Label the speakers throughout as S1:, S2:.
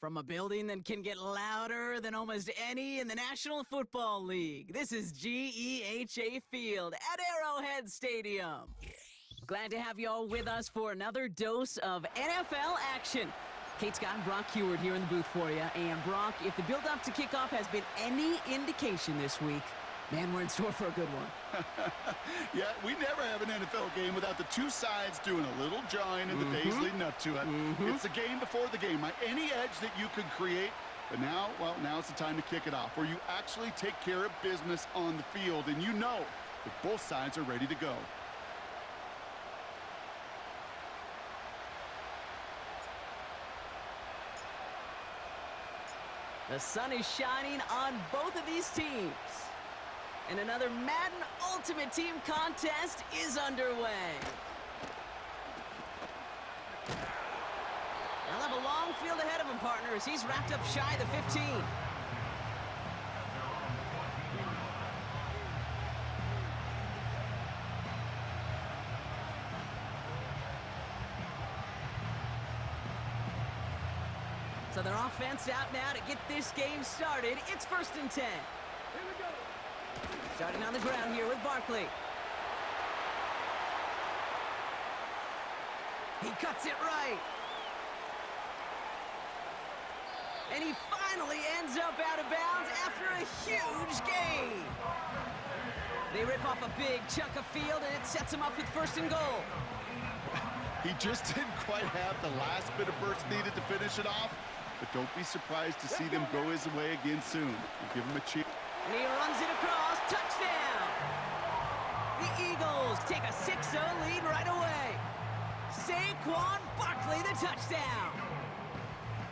S1: From a building that can get louder than almost any in the National Football League, this is GEHA Field at Arrowhead Stadium. Glad to have you all with us for another dose of NFL action. Kate Scott and Brock Heward here in the booth for you. And Brock, if the build-up to kickoff has been any indication this week, man, we're in store for a good one.
S2: Yeah, we never have an NFL game without the two sides doing a little jawing in the days leading up to it. It's the game before the game. Any edge that you could create, but now, well, now's the time to kick it off, where you actually take care of business on the field, and you know that both sides are ready to go.
S1: The sun is shining on both of these teams. And another Madden Ultimate Team contest is underway. They'll have a long field ahead of him, partner, as he's wrapped up shy of the 15. So their offense out now to get this game started. It's 1st and 10.
S3: Here we go.
S1: Starting on the ground here with Barkley. He cuts it right. And he finally ends up out of bounds after a huge gain. They rip off a big chunk of field, and it sets him up with 1st and goal.
S2: He just didn't quite have the last bit of burst needed to finish it off, but don't be surprised to see them go his way again soon. We'll give him a cheer.
S1: And he runs it across. Touchdown! The Eagles take a 6-0 lead right away. Saquon Barkley, the touchdown.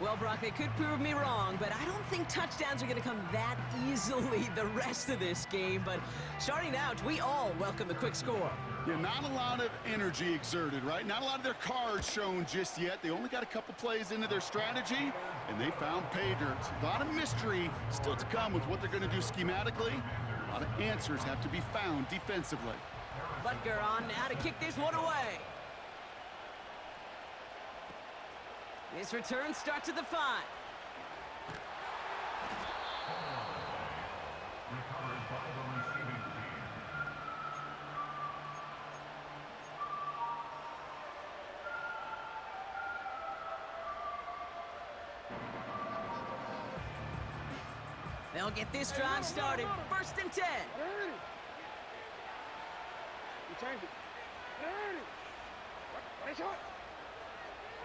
S1: Well, Brock, they could prove me wrong, but I don't think touchdowns are going to come that easily the rest of this game. But starting out, we all welcome the quick score.
S2: Yeah, not a lot of energy exerted, right? Not a lot of their cards shown just yet. They only got a couple plays into their strategy, and they found pay dirt. A lot of mystery still to come with what they're going to do schematically. A lot of answers have to be found defensively.
S1: Butker on now to kick this one away. This return starts at the 5. They'll get this drive started. 1st and 10.
S3: You changed it. Hey, shot.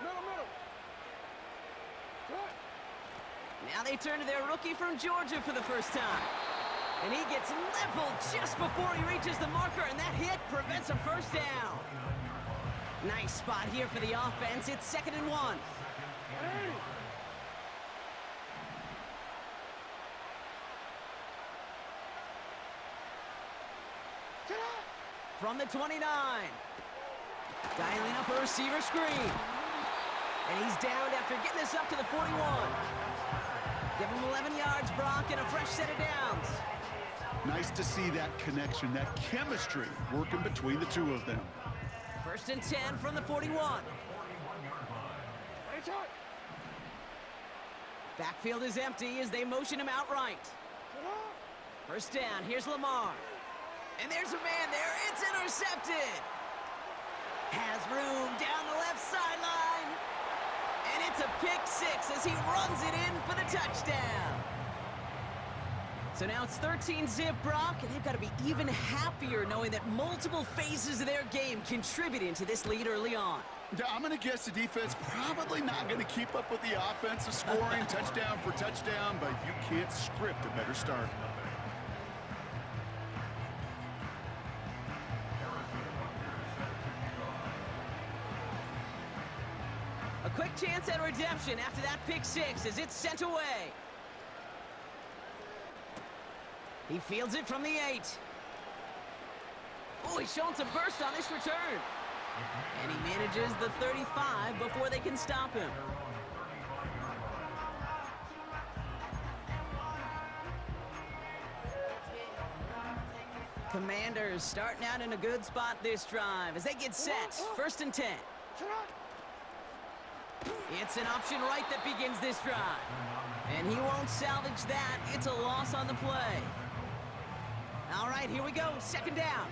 S3: Middle. Shot.
S1: Now they turn to their rookie from Georgia for the first time. And he gets leveled just before he reaches the marker, and that hit prevents a 1st down. Nice spot here for the offense. It's 2nd and 1. From the 29. Dialing up a receiver screen. And he's downed after getting this up to the 41. Give him 11 yards, Brock, and a fresh set of downs.
S2: Nice to see that connection, that chemistry working between the two of them.
S1: 1st and 10 from the 41.
S3: Hey, shot.
S1: Backfield is empty as they motion him out right. 1st down, here's Lamar. And there's a man there, it's intercepted. Has room down the left sideline. And it's a pick-6 as he runs it in for the touchdown. So now it's 13-zip, Brock, and they've got to be even happier knowing that multiple phases of their game contributed to this lead early on.
S2: Yeah, I'm going to guess the defense probably not going to keep up with the offensive scoring touchdown for touchdown, but you can't script a better start.
S1: A quick chance at redemption after that pick-6 as it's sent away. He fields it from the 8. Oh, he's showing some burst on this return. And he manages the 35 before they can stop him. Commanders starting out in a good spot this drive as they get set. 1st and 10. It's an option right that begins this drive. And he won't salvage that. It's a loss on the play. All right, here we go. Second down.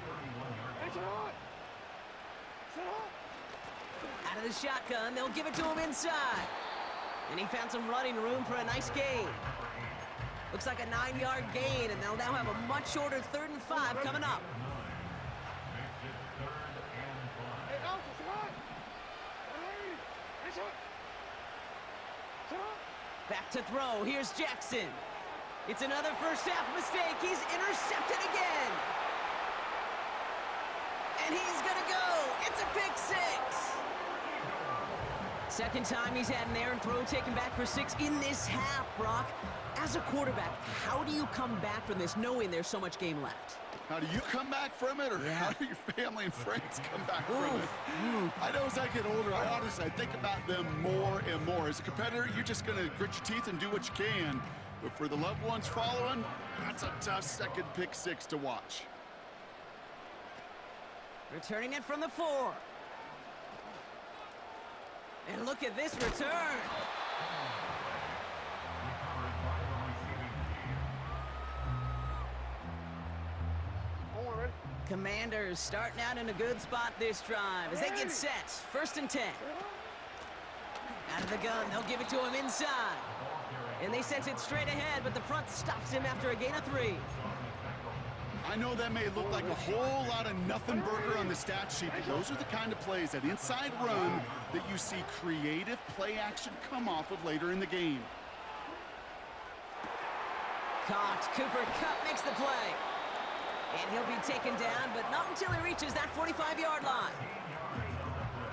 S1: Out of the shotgun, they'll give it to him inside. And he found some running room for a nice gain. Looks like a 9-yard gain, and they'll now have a much shorter 3rd and 5 coming up. Back to throw. Here's Jackson. It's another first half mistake. He's intercepted again. And he's going to go. It's a pick 6. Second time he's had an errant throw taken back for 6 in this half, Brock. As a quarterback, how do you come back from this knowing there's so much game left?
S2: How do you come back from it, or how do your family and friends come back from it? I know as I get older, I think about them more and more. As a competitor, you're just going to grit your teeth and do what you can. But for the loved ones following, that's a tough second pick 6 to watch.
S1: Returning it from the 4. And look at this return. Commanders starting out in a good spot this drive as they get set. 1st and 10. Out of the gun, they'll give it to him inside. And they sense it straight ahead, but the front stops him after a gain of 3.
S2: I know that may look like a whole lot of nothing burger on the stat sheet, but those are the kind of plays, that inside run, that you see creative play action come off of later in the game.
S1: Caught. Cooper Kupp makes the play. And he'll be taken down, but not until he reaches that 45-yard line.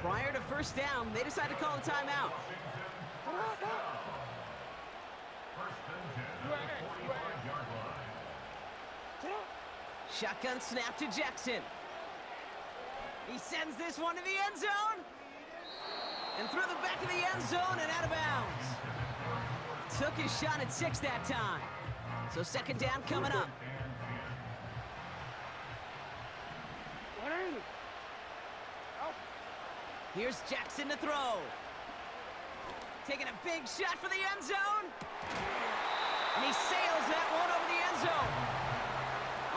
S1: Prior to first down, they decide to call a timeout. Shotgun snap to Jackson. He sends this one to the end zone. And through the back of the end zone and out of bounds. Took his shot at 6 that time. So second down coming up. Here's Jackson to throw. Taking a big shot for the end zone. And he sails that one over the end zone.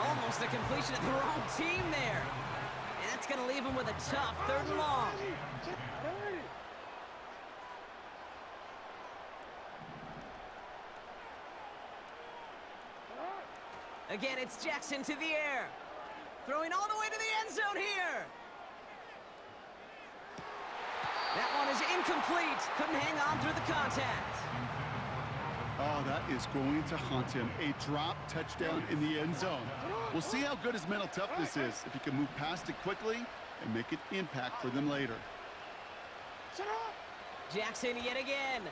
S1: Almost a completion of the wrong team there. And that's going to leave him with a tough 3rd and long. Again, it's Jackson to the air. Throwing all the way to the end zone here. That one is incomplete. Couldn't hang on through the contact.
S2: Oh, that is going to haunt him. A drop touchdown in the end zone. We'll see how good his mental toughness is, if he can move past it quickly and make an impact for them later.
S1: Jackson yet again.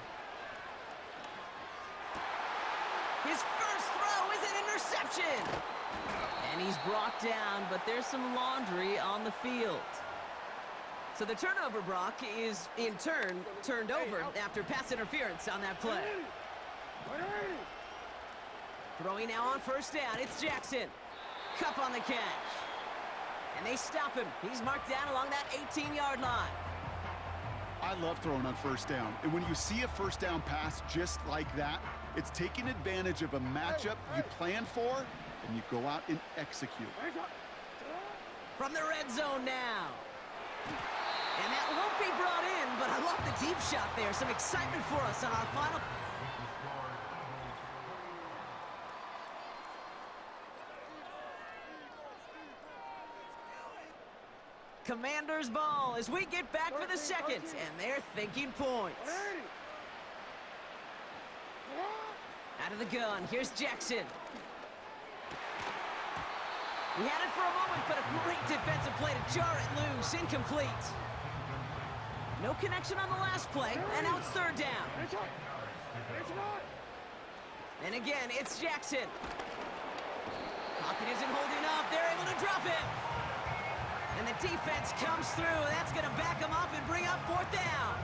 S1: His first throw is an interception. And he's brought down, but there's some laundry on the field. So the turnover, Brock, is in turn turned over after pass interference on that play. Throwing now on first down, it's Jackson. Kupp on the catch. And they stop him. He's marked down along that 18-yard line.
S2: I love throwing on first down. And when you see a first down pass just like that, it's taking advantage of a matchup you plan for, and you go out and execute.
S1: From the red zone now. And that won't be brought in, but I love the deep shot there. Some excitement for us on our final. Commanders ball as we get back for the second, and they're thinking points. Out of the gun, here's Jackson. He had it for a moment, but a great defensive play to jar it loose. Incomplete. No connection on the last play, and now it's 3rd down. And again, it's Jackson. Pocket isn't holding up. They're able to drop it. And the defense comes through. That's going to back them up and bring up 4th down.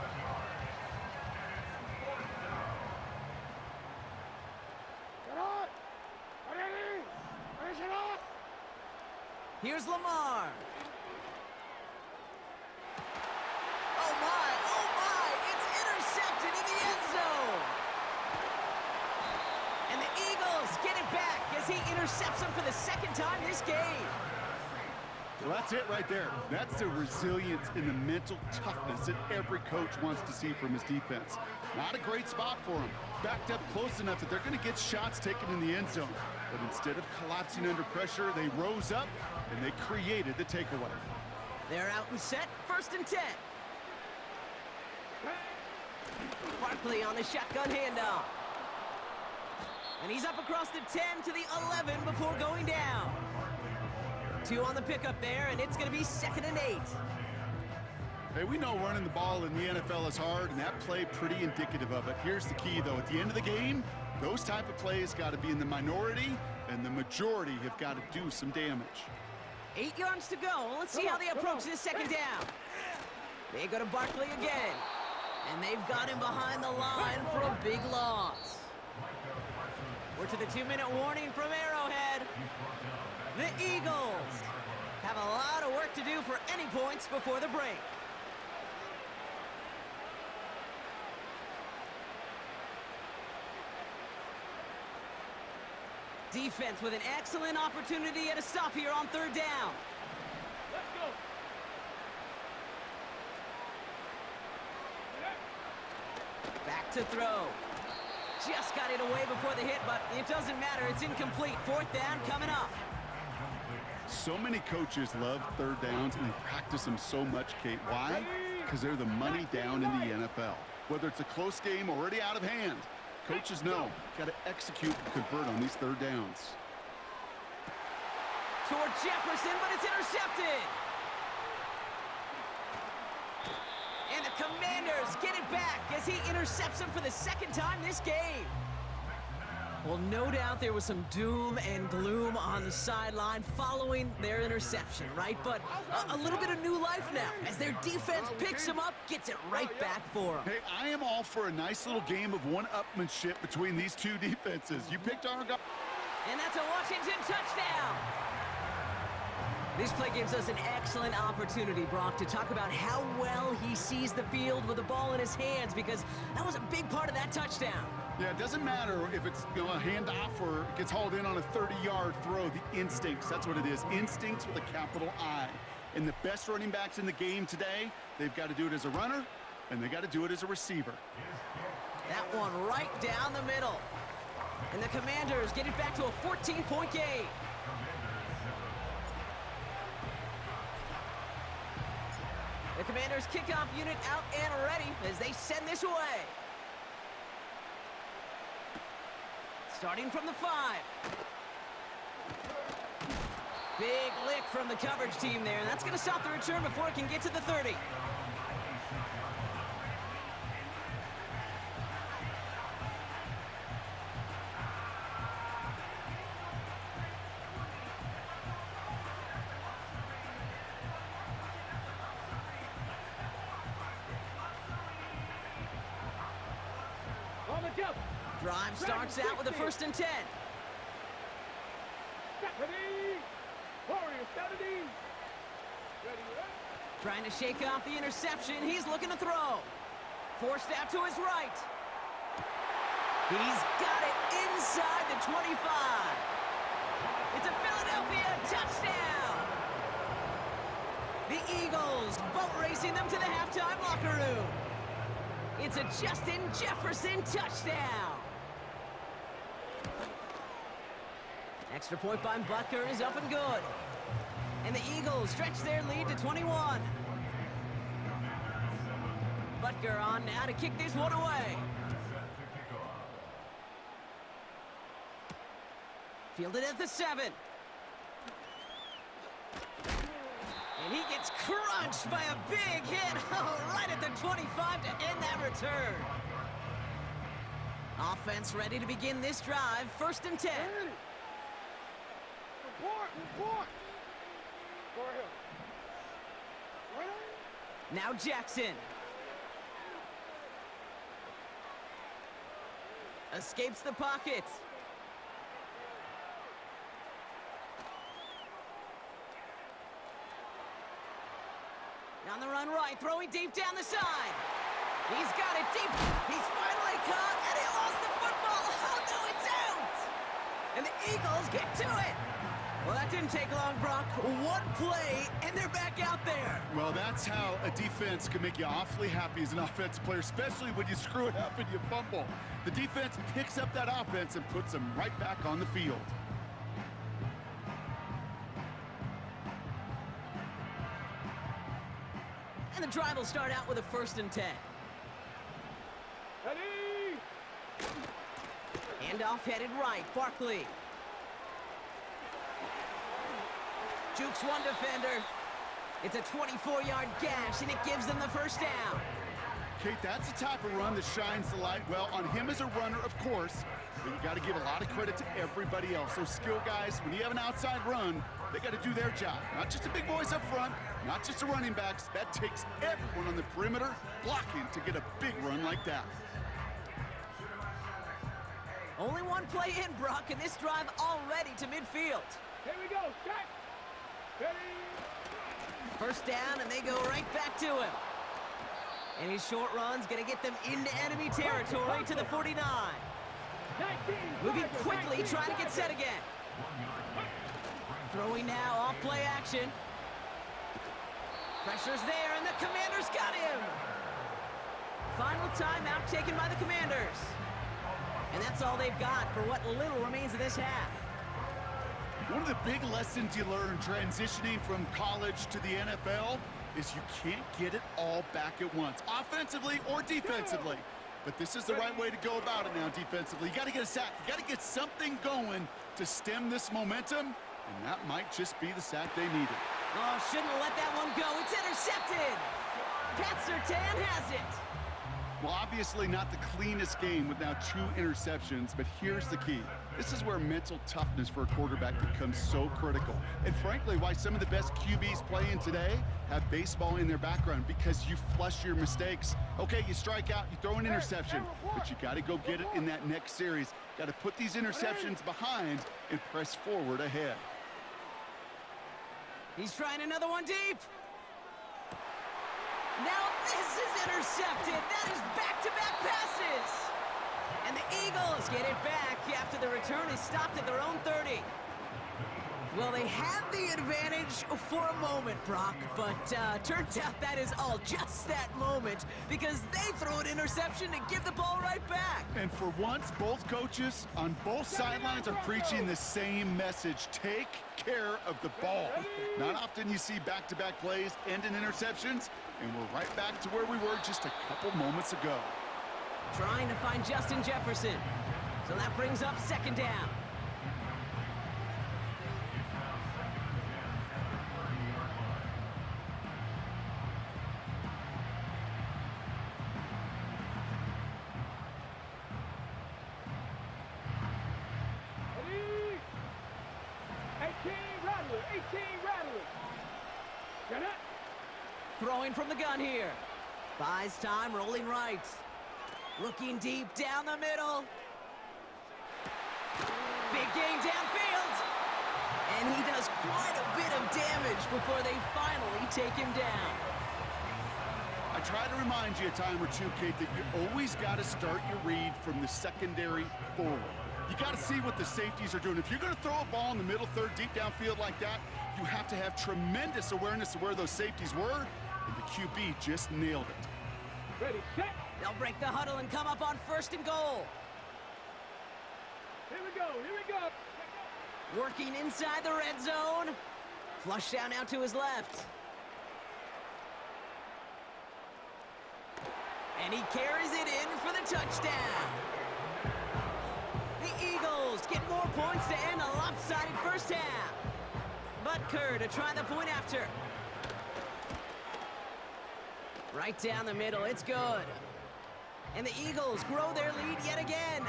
S1: Here's Lamar. Oh my, it's intercepts him for the second time this game.
S2: Well, that's it right there. That's the resilience and the mental toughness that every coach wants to see from his defense. Not a great spot for him. Backed up close enough that they're going to get shots taken in the end zone. But instead of collapsing under pressure, they rose up and they created the takeaway.
S1: They're out and set, 1st and 10. Barkley on the shotgun handoff. And he's up across the 10 to the 11 before going down. 2 on the pickup there, and it's going to be 2nd and 8.
S2: Hey, we know running the ball in the NFL is hard, and that play pretty indicative of it. Here's the key, though. At the end of the game, those type of plays got to be in the minority, and the majority have got to do some damage.
S1: 8 yards to go. Let's see how they approach this 2nd down. They go to Barkley again. And they've got him behind the line for a big loss. We're to the 2-minute warning from Arrowhead. The Eagles have a lot of work to do for any points before the break. Defense with an excellent opportunity at a stop here on 3rd down.
S3: Let's go.
S1: Back to throw. Just got it away before the hit, but it doesn't matter. It's incomplete. 4th down coming up.
S2: So many coaches love 3rd downs, and they practice them so much, Kate. Why? Because they're the money down in the NFL. Whether it's a close game already out of hand, coaches know, got to execute and convert on these 3rd downs.
S1: Toward Jefferson, but it's intercepted. And the Commanders get it back as he intercepts him for the 2nd time this game. Well, no doubt there was some doom and gloom on the sideline following their interception, right? But a little bit of new life now as their defense picks him up, gets it right back for him.
S2: Hey, I am all for a nice little game of one-upmanship between these two defenses. You picked our guy.
S1: And that's a Washington touchdown. This play gives us an excellent opportunity, Brock, to talk about how well he sees the field with the ball in his hands, because that was a big part of that touchdown.
S2: Yeah, it doesn't matter if it's a handoff or it gets hauled in on a 30-yard throw. The instincts, that's what it is. Instincts with a capital I. And the best running backs in the game today, they've got to do it as a runner, and they got to do it as a receiver.
S1: That one right down the middle. And the Commanders get it back to a 14-point game. The Commanders' kickoff unit out and ready as they send this away. Starting from the 5. Big lick from the coverage team there, and that's going to stop the return before it can get to the 30.
S3: On the jump.
S1: Drive starts out with a 1st and 10.
S3: Ready. Warrior, steady. Ready, ready.
S1: Trying to shake off the interception. He's looking to throw. Forced out to his right. He's got it inside the 25. It's a Philadelphia touchdown. The Eagles boat racing them to the halftime locker room. It's a Justin Jefferson touchdown. Extra point by Butker is up and good. And the Eagles stretch their lead to 21. Butker on now to kick this one away. Fielded at the 7. And he gets crunched by a big hit right at the 25 to end that return. Offense ready to begin this drive. 1st and 10.
S3: Report. Go ahead.
S1: Now Jackson. Escapes the pocket. On the run right, throwing deep down the side. He's got it deep. He's finally caught, and he lost the football. Oh, no, it's out. And the Eagles get to it. Well, that didn't take long, Brock. One play, and they're back out there.
S2: Well, that's how a defense can make you awfully happy as an offensive player, especially when you screw it up and you fumble. The defense picks up that offense and puts them right back on the field.
S1: And the drive will start out with a 1st and 10.
S3: Ready?
S1: Handoff headed right, Barkley. Jukes one defender. It's a 24-yard gash, and it gives them the 1st down.
S2: Kate, that's the type of run that shines the light well on him as a runner, of course, but you got to give a lot of credit to everybody else. Those skill guys, when you have an outside run, they got to do their job. Not just the big boys up front, not just the running backs. That takes everyone on the perimeter blocking to get a big run like that.
S1: Only one play in, Brock, and this drive already to midfield.
S3: Here we go. Check. Ready?
S1: 1st down, and they go right back to him. And his short run's going to get them into enemy territory to the 49.
S3: 19.
S1: Moving quickly, trying to get set again. Throwing now, off play action. Pressure's there, and the Commanders got him. Final timeout taken by the Commanders. And that's all they've got for what little remains of this half.
S2: One of the big lessons you learn transitioning from college to the NFL is you can't get it all back at once, offensively or defensively. But this is the right way to go about it now defensively. You got to get a sack. You got to get something going to stem this momentum, and that might just be the sack they needed.
S1: Oh, shouldn't have let that one go. It's intercepted. Pat Surtain has it.
S2: Well, obviously not the cleanest game with now 2 interceptions, but here's the key. This is where mental toughness for a quarterback becomes so critical. And frankly, why some of the best QBs playing today have baseball in their background, because you flush your mistakes. Okay, you strike out, you throw an interception, but you got to go get it in that next series. Got to put these interceptions behind and press forward ahead.
S1: He's trying another one deep. Now this is intercepted. That is back-to-back passes. And the Eagles get it back after the return is stopped at their own 30. Well, they had the advantage for a moment, Brock, but turns out that is all just that moment, because they throw an interception and give the ball right back.
S2: And for once, both coaches on both sidelines are preaching the same message. Take care of the ball. Not often you see back-to-back plays end in interceptions, and we're right back to where we were just a couple moments ago.
S1: Trying to find Justin Jefferson. So that brings up 2nd down.
S3: Ready? 18 Rattler. 18 Rattler. Get it?
S1: Throwing from the gun here. Buys time, rolling right. Looking deep down the middle. Big gain downfield. And he does quite a bit of damage before they finally take him down.
S2: I try to remind you a time or two, Kate, that you always got to start your read from the secondary forward. You got to see what the safeties are doing. If you're going to throw a ball in the middle third deep downfield like that, you have to have tremendous awareness of where those safeties were, and the QB just nailed it.
S3: Ready, set.
S1: They'll break the huddle and come up on 1st and goal.
S3: Here we go. Here we go.
S1: Working inside the red zone. Flush down out to his left. And he carries it in for the touchdown. The Eagles get more points to end a lopsided 1st half. Butker to try the point after. Right down the middle, it's good. And the Eagles grow their lead yet again.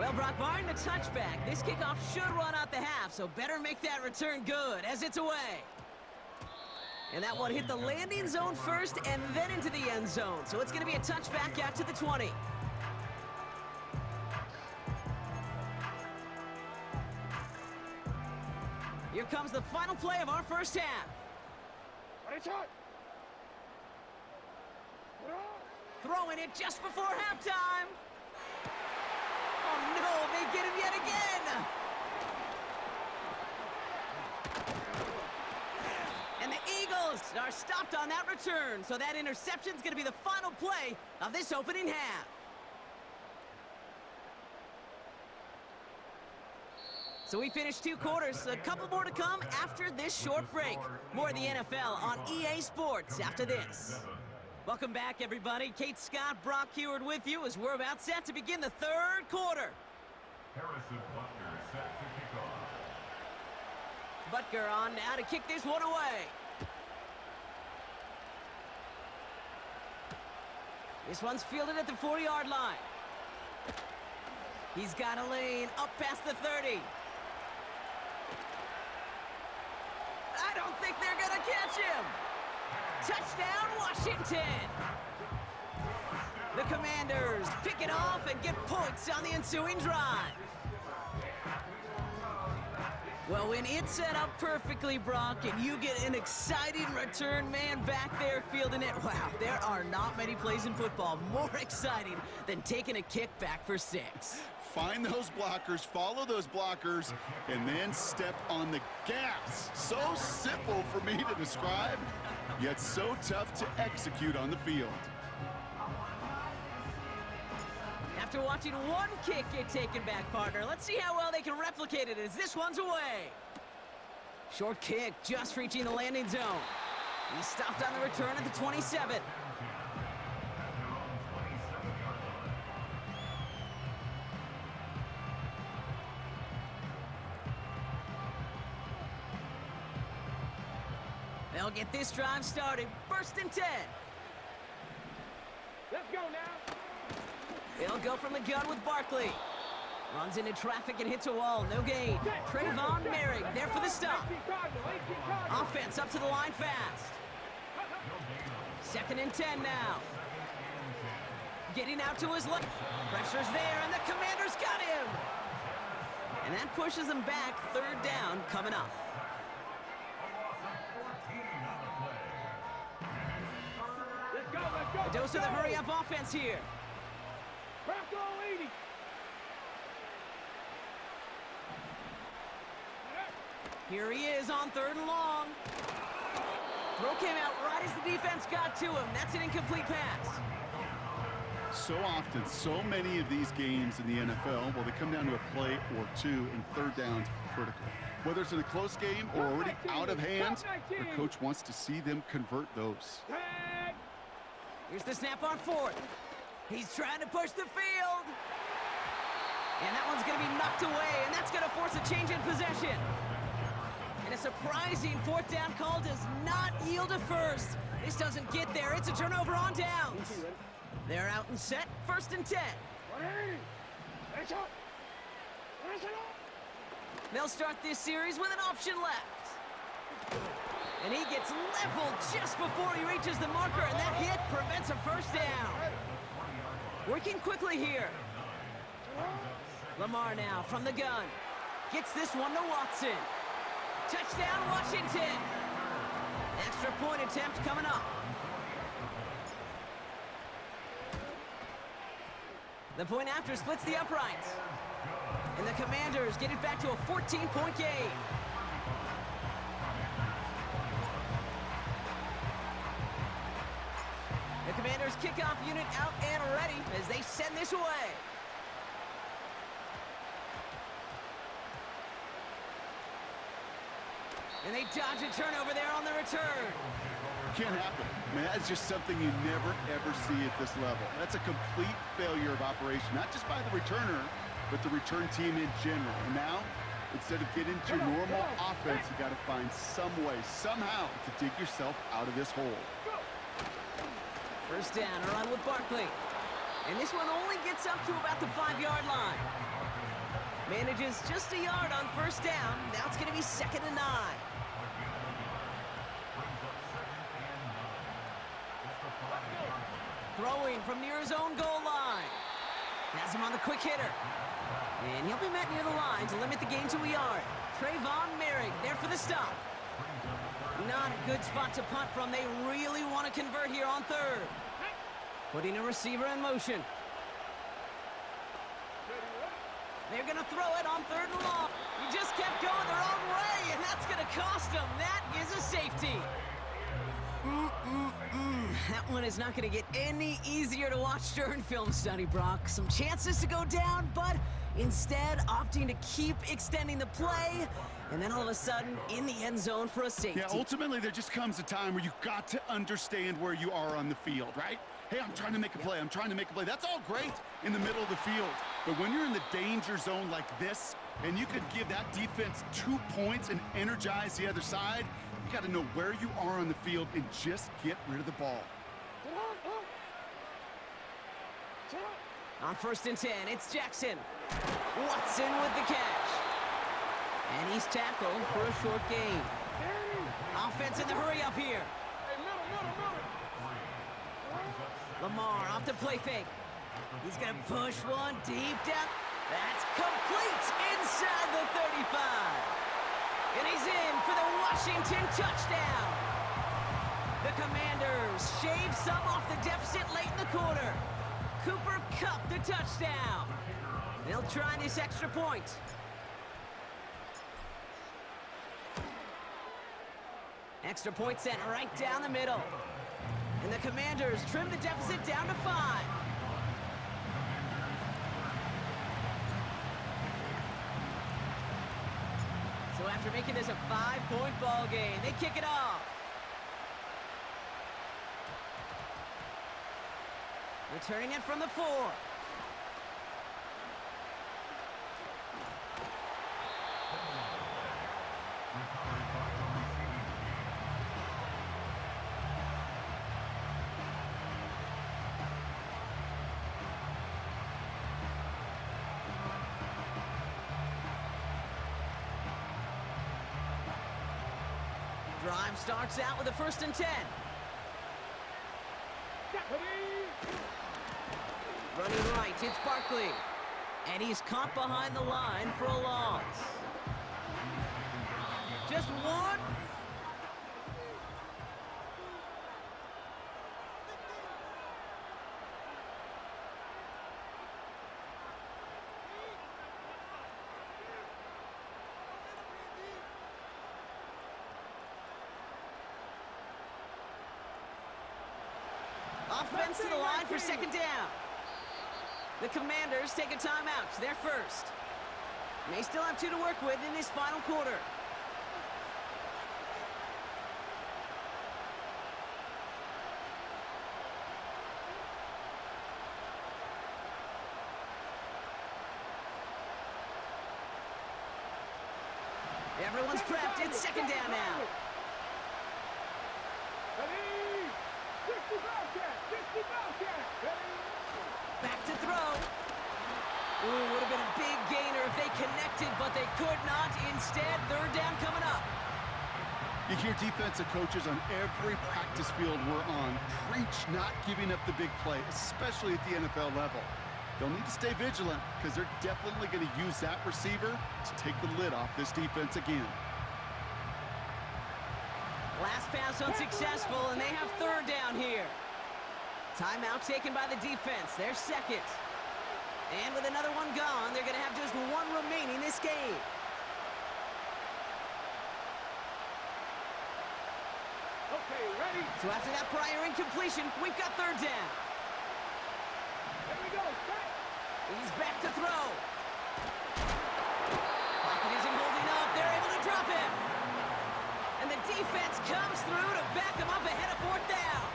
S1: Well, Brock, barring the touchback, this kickoff should run out the half, so better make that return good as it's away. And that one hit the landing zone first and then into the end zone, so it's going to be a touchback out to the 20. Here comes the final play of our 1st half.
S3: Ready, shot.
S1: Throwing it just before halftime. Oh no, they get him yet again. And the Eagles are stopped on that return, so that interception's gonna be the final play of this opening half. So we finished 2 quarters, a couple more to come after this short break. More of the NFL on EA Sports after this. Welcome back, everybody. Kate Scott, Brock Heward with you as we're about set to begin the 3rd quarter.
S4: Harrison Butker set to kick off.
S1: Butker on now to kick this one away. This one's fielded at the 40-yard line. He's got a lane up past the 30. I don't think they're gonna catch him. Touchdown, Washington! The Commanders pick it off and get points on the ensuing drive. Well, when it's set up perfectly, Brock, and you get an exciting return man back there fielding it, wow, there are not many plays in football more exciting than taking a kick back for 6.
S2: Find those blockers, follow those blockers, and then step on the gas. So simple for me to describe, yet so tough to execute on the field.
S1: After watching one kick get taken back, partner, let's see how well they can replicate it as this one's away. Short kick just reaching the landing zone. He stopped on the return at the 27. They'll get this drive started. 1st and 10.
S3: Let's go now.
S1: They'll go from the gun with Barkley. Runs into traffic and hits a wall. No gain. Trayvon Merrick there for the stop. Offense up to the line fast. 2nd and 10 now. Getting out to his left. Pressure's there, and the Commanders got him. And that pushes them back. 3rd down coming up. A dose of the hurry-up offense here. Here he is on 3rd and long. Throw came out right as the defense got to him. That's an incomplete pass.
S2: So often, so many of these games in the NFL, well, they come down to a play or 2, and 3rd down's critical. Whether it's in a close game or already out of hand, the coach wants to see them convert those.
S1: Here's the snap on 4th. He's trying to push the field. And that one's going to be knocked away, and that's going to force a change in possession. And a surprising 4th down call does not yield a 1st. This doesn't get there. It's a turnover on downs. They're out and set. 1st and 10. They'll start this series with an option left. And he gets leveled just before he reaches the marker, and that hit prevents a 1st down. Working quickly here. Lamar now from the gun. Gets this one to Watson. Touchdown, Washington. Extra point attempt coming up. The point after splits the uprights. And the Commanders get it back to a 14-point game. The Commanders kickoff unit out and ready as they send this away. And they dodge a turnover there on the return.
S2: Can't happen. Man, that's just something you never, ever see at this level. That's a complete failure of operation, not just by the returner, but the return team in general. And now, instead of getting to your normal offense, you got to find some way, somehow, to dig yourself out of this hole.
S1: 1st down, a run with Barkley. And this one only gets up to about the 5-yard line. Manages just a yard on 1st down. Now it's going to be 2nd and 9. Throwing from near his own goal line. Has him on the quick hitter. And he'll be met near the line to limit the gain to a yard. Trayvon Merrick there for the stop. Not a good spot to punt from. They really want to convert here on 3rd. Putting a receiver in motion. They're going to throw it on 3rd and long. He just kept going the wrong way, and that's going to cost him. That is a safety. That one is not going to get any easier to watch during film study, Brock. Some chances to go down, but instead opting to keep extending the play, and then all of a sudden in the end zone for a safety.
S2: Yeah, ultimately there just comes a time where you've got to understand where you are on the field, right? Hey, I'm trying to make a play. I'm trying to make a play. That's all great in the middle of the field. But when you're in the danger zone like this, and you could give that defense 2 points and energize the other side, you got to know where you are on the field and just get rid of the ball.
S1: On 1st and 10, it's Jackson. Watson with the catch. And he's tackled for a short gain. Offense in the hurry up here. Lamar off the play fake. He's going to push one deep down. That's complete inside the 35. And he's in for the Washington touchdown. The Commanders shave some off the deficit late in the quarter. Cooper Kupp the touchdown. They'll try this extra point. Extra point sent right down the middle. And the Commanders trim the deficit down to 5. So after making this a 5-point ball game, they kick it off. Returning it from the 4. Drive starts out with a 1st and 10. Running right, it's Barkley. And he's caught behind the line for a loss. Just one. Offense to the line for 2nd down. The Commanders take a timeout. They're first. They still have 2 to work with in this final quarter. Everyone's prepped. It's 2nd down now. Back to throw. Ooh, would have been a big gainer if they connected, but they could not. Instead, 3rd down coming up.
S2: You hear defensive coaches on every practice field we're on preach not giving up the big play, especially at the NFL level. They'll need to stay vigilant because they're definitely going to use that receiver to take the lid off this defense again.
S1: Last pass unsuccessful, and they have 3rd down here. Timeout taken by the defense. They're 2nd. And with another one gone, they're going to have just 1 remaining this game.
S3: Okay, ready?
S1: So after that prior incompletion, we've got 3rd down.
S3: Here we go. Set.
S1: He's back to throw. Pocket isn't holding up. They're able to drop him. And the defense comes through to back him up ahead of 4th down.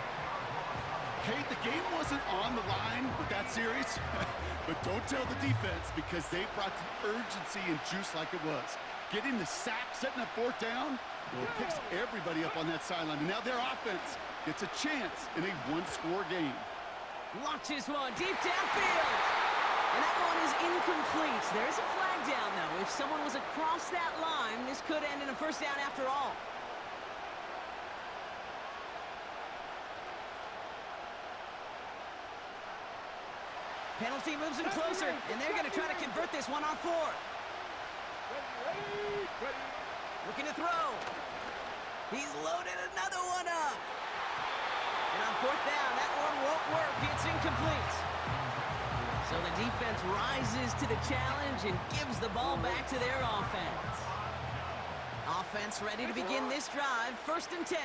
S2: Kate, the game wasn't on the line with that series, but don't tell the defense because they brought the urgency and juice like it was. Getting the sack, setting up 4th down, well, it picks everybody up on that sideline. And now their offense gets a chance in a 1-score game.
S1: Launches one deep downfield. And that one is incomplete. There's a flag down, though. If someone was across that line, this could end in a 1st down after all. Penalty moves him closer, and they're going to try to convert this one on 4th. Looking to throw. He's loaded another one up. And on 4th down. That one won't work. It's incomplete. So the defense rises to the challenge and gives the ball back to their offense. Offense ready to begin this drive. 1st and 10.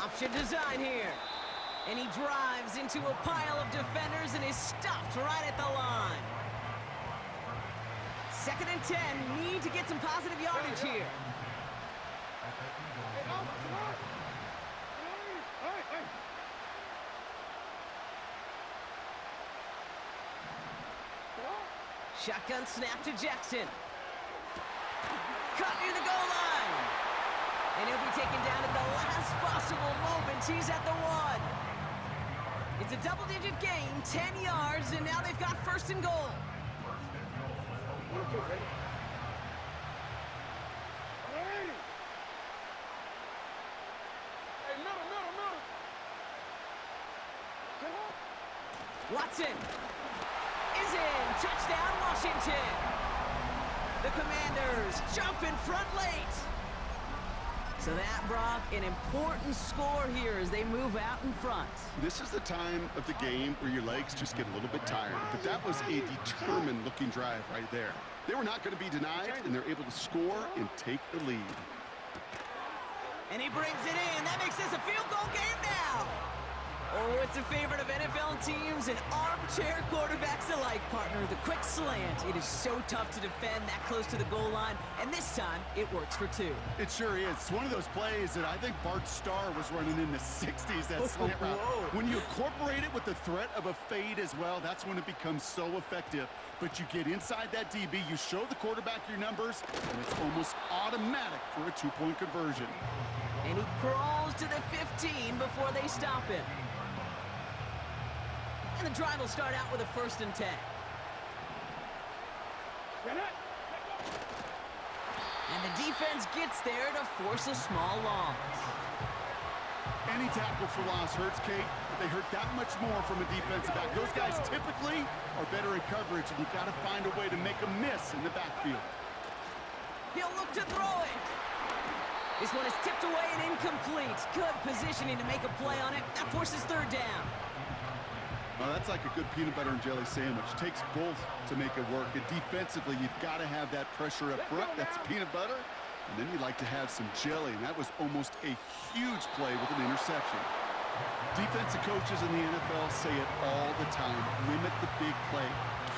S1: Option design here. And he drives into a pile of defenders and is stopped right at the line. 2nd and 10. Need to get some positive yardage here. Shotgun snap to Jackson. Cut near the goal line. And he'll be taken down at the last possible moment. He's at the 1. It's a double-digit gain, 10 yards, and now they've got 1st and goal. Watson is in. Touchdown, Washington. The Commanders jump in front late. So that, Brock, an important score here as they move out in front.
S2: This is the time of the game where your legs just get a little bit tired. But that was a determined-looking drive right there. They were not going to be denied, and they're able to score and take the lead.
S1: And he brings it in. That makes this a field goal game now. Oh, it's a favorite of NFL teams and armchair quarterbacks alike, partner. The quick slant. It is so tough to defend that close to the goal line, and this time it works for 2.
S2: It sure is. It's one of those plays that I think Bart Starr was running in the 60s, that slant route. When you incorporate it with the threat of a fade as well, that's when it becomes so effective. But you get inside that DB, you show the quarterback your numbers, and it's almost automatic for a 2-point conversion.
S1: And he crawls to the 15 before they stop him. And the drive will start out with a 1st and 10. And the defense gets there to force a small loss.
S2: Any tackle for loss hurts, Kate, but they hurt that much more from a defensive back. Those guys typically are better in coverage, and you've got to find a way to make a miss in the backfield.
S1: He'll look to throw it. This one is tipped away and incomplete. Good positioning to make a play on it. That forces 3rd down.
S2: Well, that's like a good peanut butter and jelly sandwich. Takes both to make it work. And defensively, you've got to have that pressure up front. That's peanut butter. And then you like to have some jelly. And that was almost a huge play with an interception. Defensive coaches in the NFL say it all the time. Limit the big play.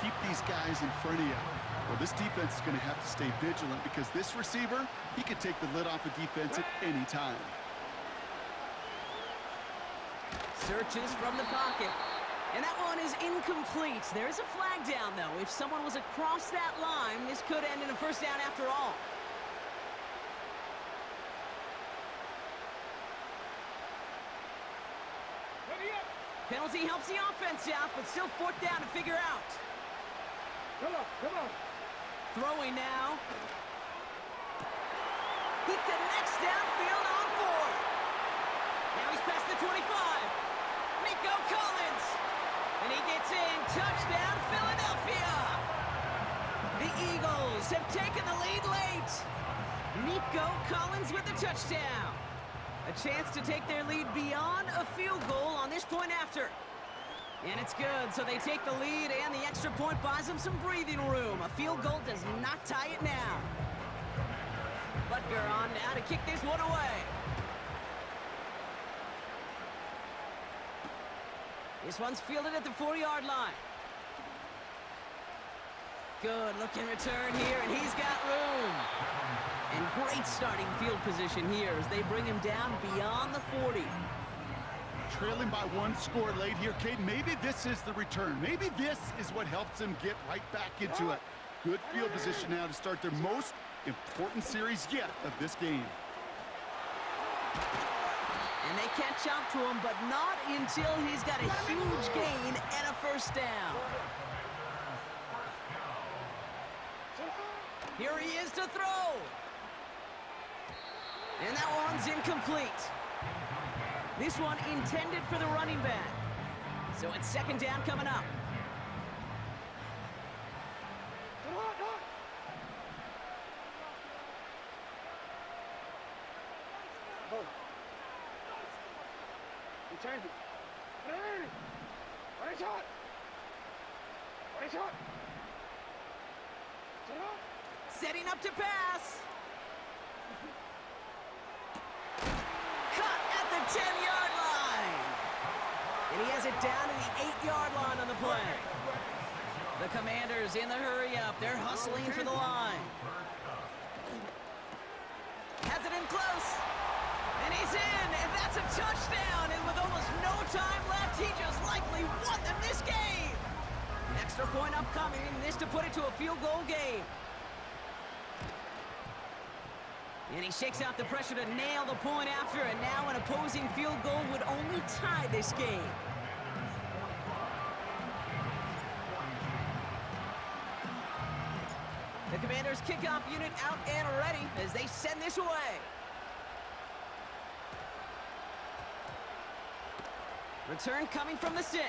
S2: Keep these guys in front of you. Well, this defense is going to have to stay vigilant because this receiver, he could take the lid off a defense at any time.
S1: Searches from the pocket. And that one is incomplete. There is a flag down, though. If someone was across that line, this could end in a 1st down after all. Penalty helps the offense out, but still 4th down to figure out.
S3: Come on.
S1: Throwing now. He connects downfield on 4. Now he's past the 25. Nico Collins. And he gets in. Touchdown, Philadelphia. The Eagles have taken the lead late. Nico Collins with the touchdown. A chance to take their lead beyond a field goal on this point after. And it's good, so they take the lead, and the extra point buys them some breathing room. A field goal does not tie it now. Butker on now to kick this one away. This one's fielded at the 4-yard line. Good looking return here, and he's got room. And great starting field position here as they bring him down beyond the 40.
S2: Trailing by 1 score late here, Kate. Maybe this is the return. Maybe this is what helps them get right back into it. Good field position now to start their most important series yet of this game.
S1: And they catch up to him, but not until he's got a huge gain and a 1st down. Here he is to throw. And that one's incomplete. This one intended for the running back. So it's 2nd down coming up.
S3: Change it. Hey! Right shot! Right shot!
S1: Setting up to pass. Cut at the 10-yard line. And he has it down to the 8-yard line on the play. The Commanders in the hurry-up. They're hustling for the line. Has it in close. And he's in, and that's a touchdown. And with almost no time left, he just likely won them this game. Extra point upcoming, and this to put it to a field goal game. And he shakes out the pressure to nail the point after, and now an opposing field goal would only tie this game. The Commanders' kickoff unit out and ready as they send this away. Return coming from the 6.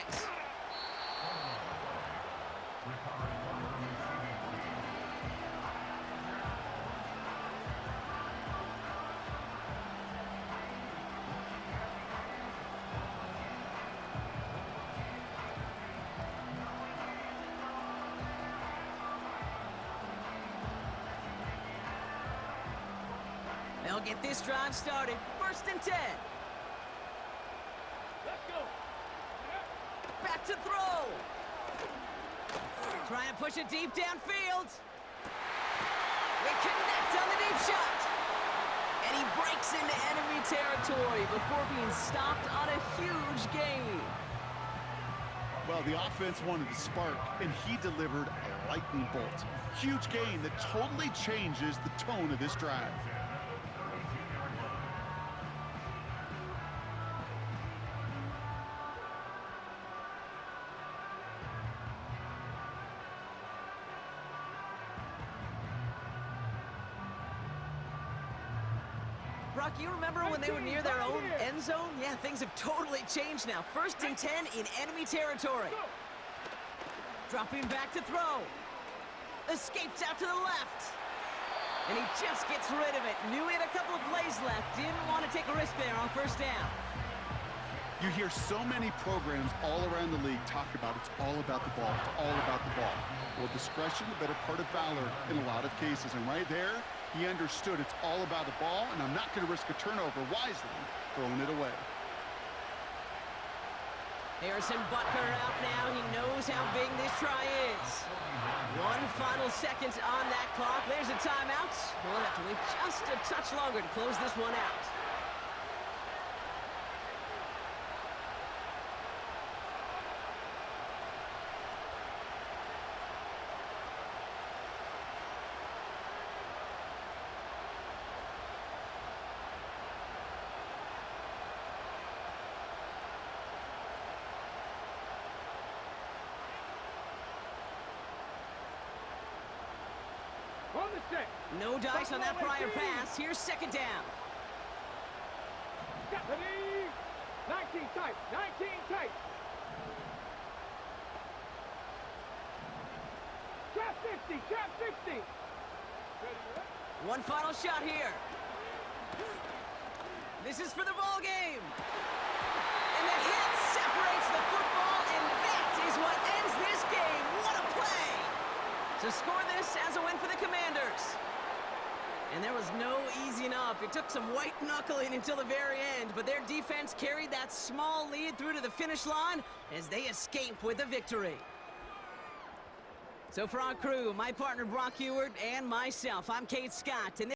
S1: They'll get this drive started. 1st and 10.
S3: Let's go!
S1: Back to throw. Trying to push it deep downfield. They connect on the deep shot. And he breaks into enemy territory before being stopped on a huge gain.
S2: Well, the offense wanted to spark, and he delivered a lightning bolt. Huge gain that totally changes the tone of this drive.
S1: Brock, you remember when they were near their own end zone? Yeah, things have totally changed now. 1st and 10 in enemy territory. Dropping back to throw. Escapes out to the left. And he just gets rid of it. Knew he had a couple of plays left. Didn't want to take a risk there on 1st down.
S2: You hear so many programs all around the league talk about it's all about the ball. It's all about the ball. Well, discretion, the better part of valor in a lot of cases. And right there, he understood it's all about the ball, and I'm not going to risk a turnover, wisely throwing it away.
S1: Harrison Butker out now. He knows how big this try is. 1 final second on that clock. There's a timeout. We'll have to wait just a touch longer to close this one out.
S3: On the 6.
S1: No dice on that prior pass. Here's 2nd down.
S3: Got the knee. 19 tight. 19 tight. Trap 50. Trap 50.
S1: One final shot here. This is for the ball game. And the hit separates the football, and that is what ends this game. What a play! To score this as a win for the Commanders. And there was no easing up. It took some white knuckling until the very end, but their defense carried that small lead through to the finish line as they escape with a victory. So for our crew, my partner Brock Ewart and myself, I'm Kate Scott. And